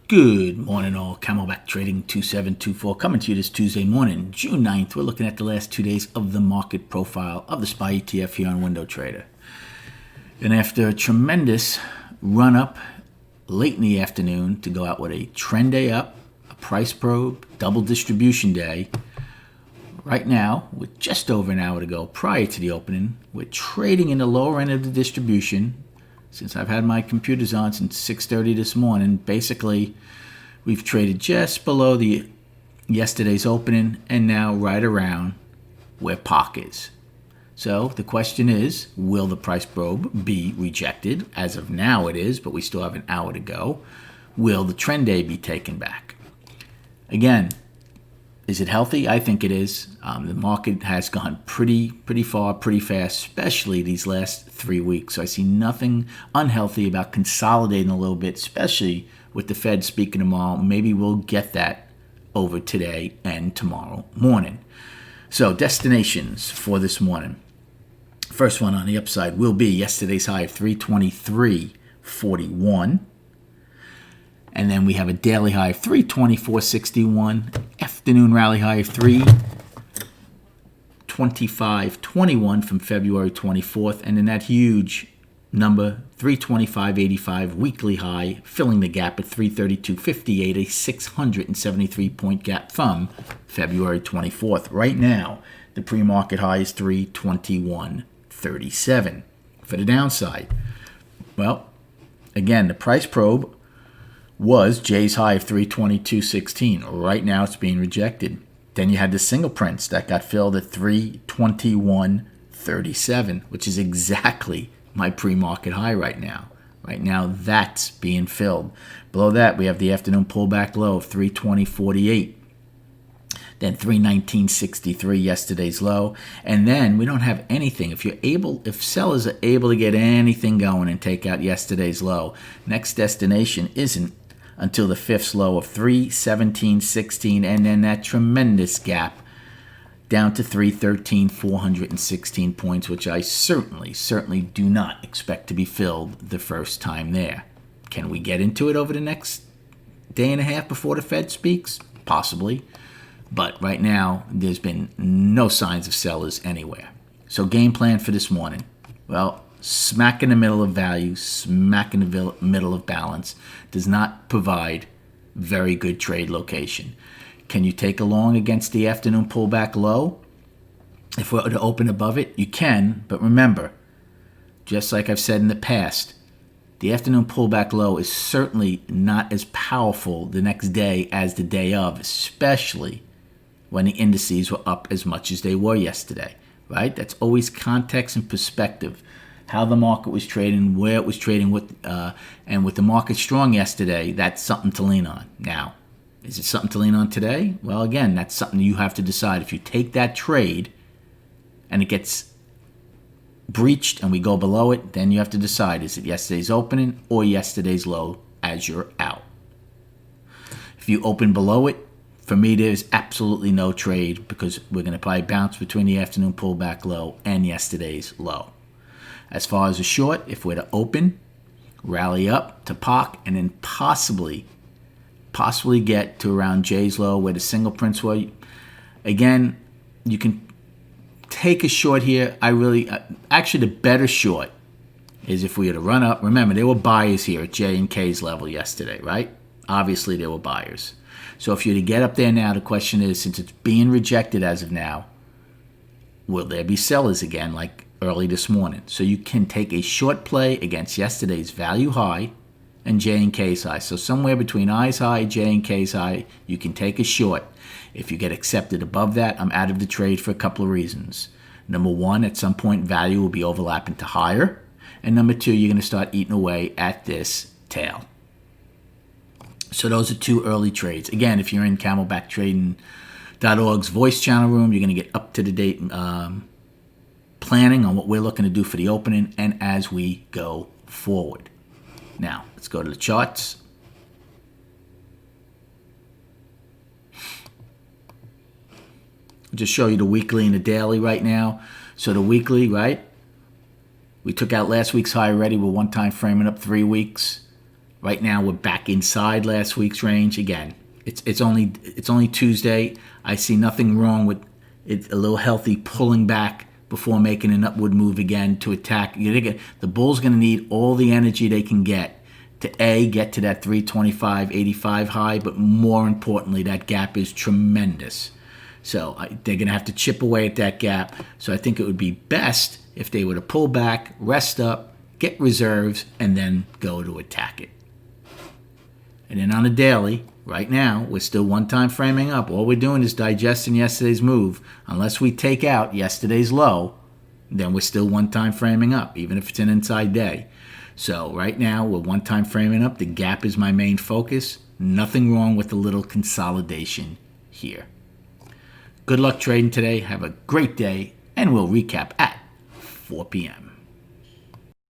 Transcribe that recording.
Good morning, all. Camelback Trading 2724 coming to you this Tuesday morning, June 9th. We're looking at the last 2 days of the market profile of the SPY ETF here on Window Trader. And after a tremendous run up late in the afternoon to go out with a trend day up, a price probe, double distribution day, right now, with just over an hour to go prior to the opening, we're trading in the lower end of the distribution. Since I've had my computers on since 6:30 this morning, basically we've traded just below the yesterday's opening and now right around where POC is. So the question is, will the price probe be rejected? As of now it is, but we still have an hour to go. Will the trend day be taken back? Again, is it healthy? I think it is. The market has gone pretty far, pretty fast, especially these last 3 weeks. So I see nothing unhealthy about consolidating a little bit, especially with the Fed speaking tomorrow. Maybe we'll get that over today and tomorrow morning. So destinations for this morning. First one on the upside will be yesterday's high of 323.41. And then we have a daily high of 324.61, afternoon rally high of 325.21 from February 24th, and then that huge number 325.85 weekly high, filling the gap at 332.58, a 673-point gap from February 24th. Right now, the pre-market high is 321.37. For the downside, well, again, the price probe was Jay's high of 322.16. Right now it's being rejected. Then you had the single prints that got filled at 321.37, which is exactly my pre-market high right now. Right now that's being filled. Below that we have the afternoon pullback low of 320.48. Then 319.63 yesterday's low, and then we don't have anything. If sellers are able to get anything going and take out yesterday's low, next destination isn't until the fifth low of 317.16, and then that tremendous gap down to 313, 416 points, which I certainly do not expect to be filled the first time there. Can we get into it over the next day and a half before the Fed speaks? Possibly. But right now, there's been no signs of sellers anywhere. So game plan for this morning. Well, smack in the middle of value, smack in the middle of balance does not provide very good trade location. Can you take a long against the afternoon pullback low? If we're to open above it, you can, but remember, just like I've said in the past, the afternoon pullback low is certainly not as powerful the next day as the day of, especially when the indices were up as much as they were yesterday, right? That's always context and perspective. How the market was trading, where it was trading, and with the market strong yesterday, that's something to lean on. Now, is it something to lean on today? Well, again, that's something you have to decide. If you take that trade and it gets breached and we go below it, then you have to decide, is it yesterday's opening or yesterday's low as you're out? If you open below it, for me, there's absolutely no trade because we're going to probably bounce between the afternoon pullback low and yesterday's low. As far as a short, if we're to open, rally up to POC, and then possibly get to around Jay's low where the single prints were. Again, you can take a short here. Actually, the better short is if we were to run up. Remember, there were buyers here at J and K's level yesterday, right? Obviously, there were buyers. So if you're to get up there now, the question is, since it's being rejected as of now, will there be sellers again like early this morning? So you can take a short play against yesterday's value high and J and K's high. So somewhere between I's high, J and K's high, you can take a short. If you get accepted above that, I'm out of the trade for a couple of reasons. Number one, at some point value will be overlapping to higher. And number two, you're going to start eating away at this tail. So those are two early trades. Again, if you're in CamelbackTrading.org's voice channel room, you're going to get up-to-the-date planning on what we're looking to do for the opening and as we go forward. Now, let's go to the charts. I'll just show you the weekly and the daily right now. So the weekly, right? We took out last week's high already. We're one time framing up 3 weeks. Right now, we're back inside last week's range. Again, it's only Tuesday. I see nothing wrong with it. A little healthy pulling back before making an upward move again to attack. The bull's going to need all the energy they can get to get to that 325.85 high, but more importantly, that gap is tremendous. So they're going to have to chip away at that gap. So I think it would be best if they were to pull back, rest up, get reserves, and then go to attack it. And then on a daily, right now, we're still one-time framing up. All we're doing is digesting yesterday's move. Unless we take out yesterday's low, then we're still one-time framing up, even if it's an inside day. So right now, we're one-time framing up. The gap is my main focus. Nothing wrong with a little consolidation here. Good luck trading today. Have a great day, and we'll recap at 4 p.m.